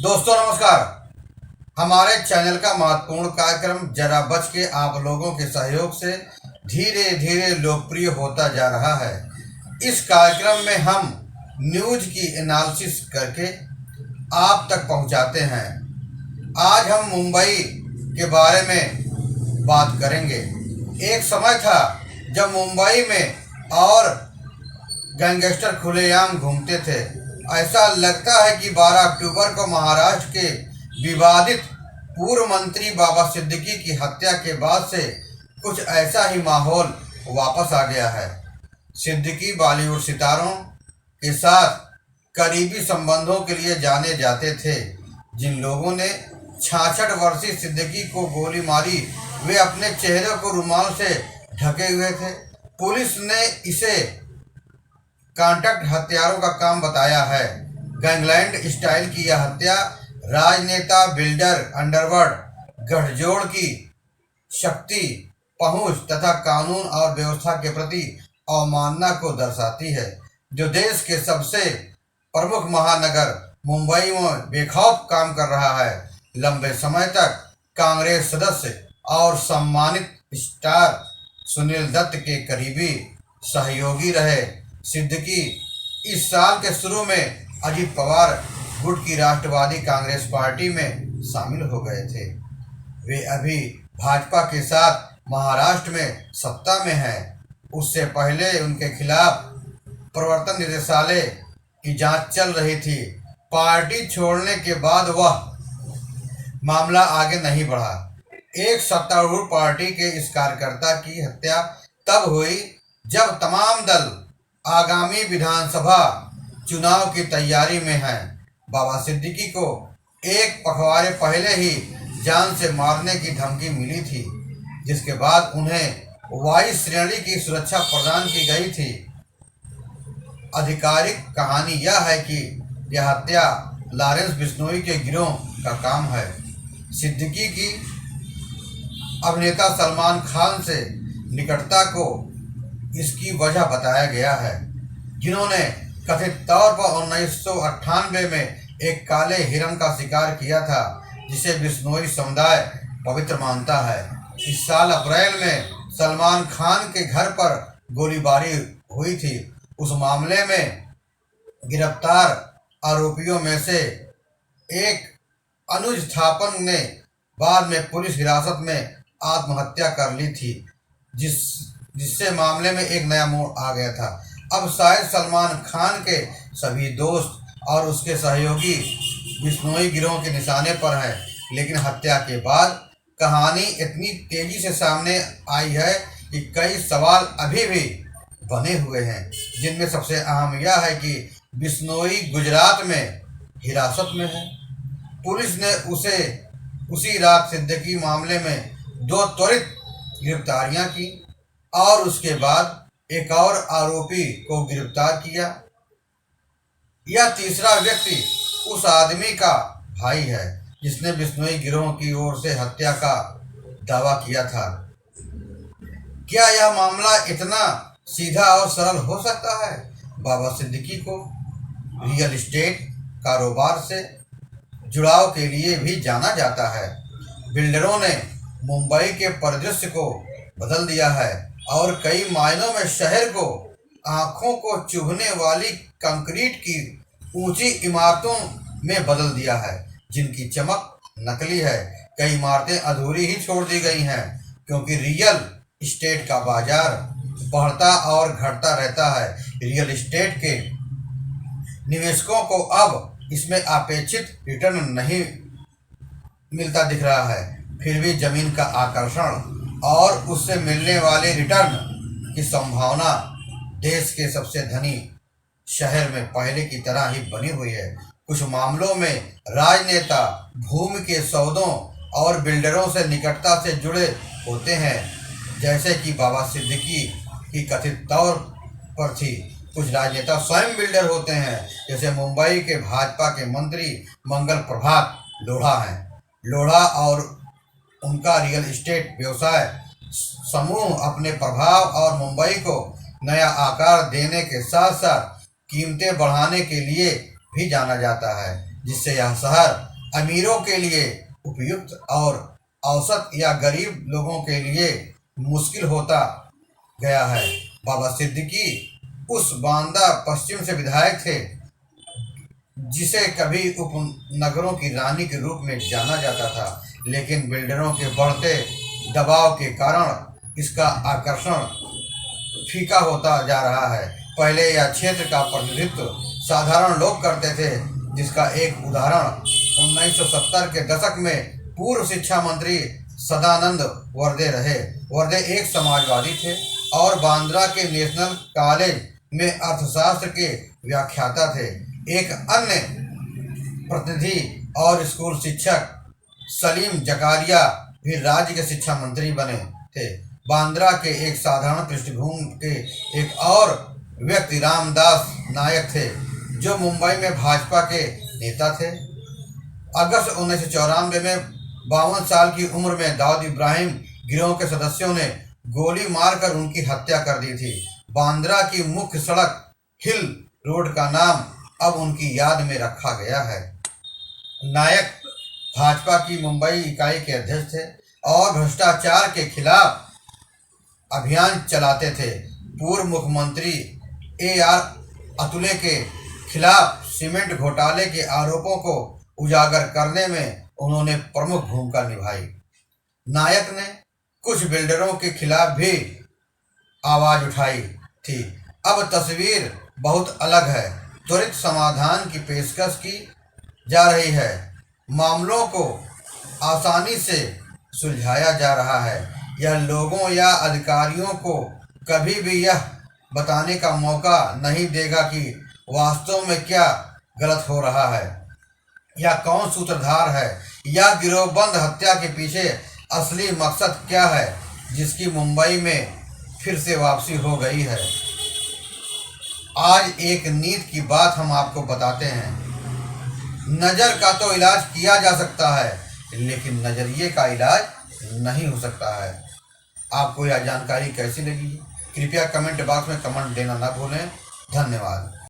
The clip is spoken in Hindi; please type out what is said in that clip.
दोस्तों नमस्कार। हमारे चैनल का महत्वपूर्ण कार्यक्रम जरा बच के आप लोगों के सहयोग से धीरे धीरे लोकप्रिय होता जा रहा है। इस कार्यक्रम में हम न्यूज की एनालिसिस करके आप तक पहुंचाते हैं। आज हम मुंबई के बारे में बात करेंगे। एक समय था जब मुंबई में और गैंगस्टर खुलेआम घूमते थे। ऐसा लगता है कि 12 अक्टूबर को महाराष्ट्र के विवादित पूर्व मंत्री बाबा सिद्दीकी की हत्या के बाद से कुछ ऐसा ही माहौल वापस आ गया है। सिद्दीकी बॉलीवुड सितारों के साथ करीबी संबंधों के लिए जाने जाते थे। जिन लोगों ने 66 वर्षीय सिद्दीकी को गोली मारी वे अपने चेहरे को रुमाल से ढके हुए थे। पुलिस ने इसे कॉन्ट्रैक्ट हत्यारों का काम बताया है। गैंगलैंड स्टाइल की यह हत्या राजनेता, बिल्डर, अंडरवर्ल्ड गठजोड़ की शक्ति, पहुंच तथा कानून और व्यवस्था के प्रति अवमानना को दर्शाती है, जो देश के सबसे प्रमुख महानगर मुंबई में बेखौफ काम कर रहा है। लंबे समय तक कांग्रेस सदस्य और सम्मानित स्टार सुनील दत्त के करीबी सहयोगी रहे सिद्दीकी इस साल के शुरू में अजित पवार गुट की राष्ट्रवादी कांग्रेस पार्टी में शामिल हो गए थे। वे अभी भाजपा के साथ महाराष्ट्र में सत्ता में हैं। उससे पहले उनके खिलाफ प्रवर्तन निदेशालय की जांच चल रही थी। पार्टी छोड़ने के बाद वह मामला आगे नहीं बढ़ा। एक सत्तारूढ़ पार्टी के इस कार्यकर्ता की हत्या तब हुई जब तमाम दल आगामी विधानसभा चुनाव की तैयारी में हैं। बाबा सिद्दीकी को एक पखवाड़े पहले ही जान से मारने की धमकी मिली थी, जिसके बाद उन्हें वायु श्रेणी की सुरक्षा प्रदान की गई थी। आधिकारिक कहानी यह है कि यह हत्या लॉरेंस बिश्नोई के गिरोह का काम है। सिद्दीकी की अभिनेता सलमान खान से निकटता को इसकी वजह बताया गया है, जिन्होंने कथित तौर पर 1998 में एक काले हिरण का शिकार किया था, जिसे बिश्नोई समुदाय पवित्र मानता है। इस साल अप्रैल में सलमान खान के घर पर गोलीबारी हुई थी। उस मामले में गिरफ्तार आरोपियों में से एक अनुज थापन ने बाद में पुलिस हिरासत में आत्महत्या कर ली थी, जिससे मामले में एक नया मोड़ आ गया था। अब शायद सलमान खान के सभी दोस्त और उसके सहयोगी बिश्नोई गिरोह के निशाने पर हैं, लेकिन हत्या के बाद कहानी इतनी तेजी से सामने आई है कि कई सवाल अभी भी बने हुए हैं, जिनमें सबसे अहम यह है कि बिश्नोई गुजरात में हिरासत में है। पुलिस ने उसे उसी रात सिद्दीकी मामले में 2 त्वरित गिरफ्तारियां की और उसके बाद एक और आरोपी को गिरफ्तार किया। यह तीसरा व्यक्ति उस आदमी का भाई है जिसने बिश्नोई गिरोह की ओर से हत्या का दावा किया था। क्या यह मामला इतना सीधा और सरल हो सकता है? बाबा सिद्दीकी को रियल एस्टेट कारोबार से जुड़ाव के लिए भी जाना जाता है। बिल्डरों ने मुंबई के परिदृश्य को बदल दिया है और कई मायनों में शहर को आंखों को चुभने वाली कंक्रीट की ऊंची इमारतों में बदल दिया है, जिनकी चमक नकली है। कई इमारतें अधूरी ही छोड़ दी गई हैं, क्योंकि रियल एस्टेट का बाजार बढ़ता और घटता रहता है। रियल एस्टेट के निवेशकों को अब इसमें अपेक्षित रिटर्न नहीं मिलता दिख रहा है। फिर भी जमीन का आकर्षण और उससे मिलने वाले रिटर्न की संभावना देश के सबसे धनी शहर में पहले की तरह ही बनी हुई है। कुछ मामलों में राजनेता भूमि के सौदों और बिल्डरों से निकटता से जुड़े होते हैं, जैसे कि बाबा सिद्दीकी की कथित तौर पर थी। कुछ राजनेता स्वयं बिल्डर होते हैं, जैसे मुंबई के भाजपा के मंत्री मंगल प्रभात लोढ़ा हैं। लोढ़ा और उनका रियल एस्टेट व्यवसाय समूह अपने प्रभाव और मुंबई को नया आकार देने के साथ साथ कीमतें बढ़ाने के लिए भी जाना जाता है, जिससे यह शहर अमीरों के लिए उपयुक्त और औसत या गरीब लोगों के लिए मुश्किल होता गया है। बाबा सिद्दीकी उस बांदा पश्चिम से विधायक थे जिसे कभी उपनगरों की रानी के रूप में जाना जाता था, लेकिन बिल्डरों के बढ़ते दबाव के कारण इसका आकर्षण फीका होता जा रहा है। पहले यह क्षेत्र का प्रतिनिधित्व साधारण लोग करते थे, जिसका एक उदाहरण 1970 के दशक में पूर्व शिक्षा मंत्री सदानंद वर्दे रहे। वर्दे एक समाजवादी थे और बांद्रा के नेशनल कॉलेज में अर्थशास्त्र के व्याख्याता थे। एक अन्य प्रतिनिधि और स्कूल शिक्षक सलीम जकारिया भी राज्य के शिक्षा मंत्री बने थे। बांद्रा के एक साधारण पृष्ठभूमि के एक और व्यक्ति रामदास नायक थे, जो मुंबई में भाजपा के नेता थे। अगस्त 1994 में 52 साल की उम्र में दाऊद इब्राहिम गिरोह के सदस्यों ने गोली मारकर उनकी हत्या कर दी थी। बांद्रा की मुख्य सड़क हिल रोड का नाम अब उनकी याद में रखा गया है। नायक भाजपा की मुंबई इकाई के अध्यक्ष थे और भ्रष्टाचार के खिलाफ अभियान चलाते थे। पूर्व मुख्यमंत्री AR अतुले के खिलाफ सीमेंट घोटाले के आरोपों को उजागर करने में उन्होंने प्रमुख भूमिका निभाई। नायक ने कुछ बिल्डरों के खिलाफ भी आवाज उठाई थी। अब तस्वीर बहुत अलग है। त्वरित समाधान की पेशकश की जा रही है। मामलों को आसानी से सुलझाया जा रहा है। यह लोगों या अधिकारियों को कभी भी यह बताने का मौका नहीं देगा कि वास्तव में क्या गलत हो रहा है या कौन सूत्रधार है या गिरोहबंद हत्या के पीछे असली मकसद क्या है, जिसकी मुंबई में फिर से वापसी हो गई है। आज एक नीति की बात हम आपको बताते हैं। नज़र का तो इलाज किया जा सकता है, लेकिन नज़रिए का इलाज नहीं हो सकता है। आपको यह जानकारी कैसी लगी? कृपया कमेंट बॉक्स में कमेंट देना ना भूलें। धन्यवाद।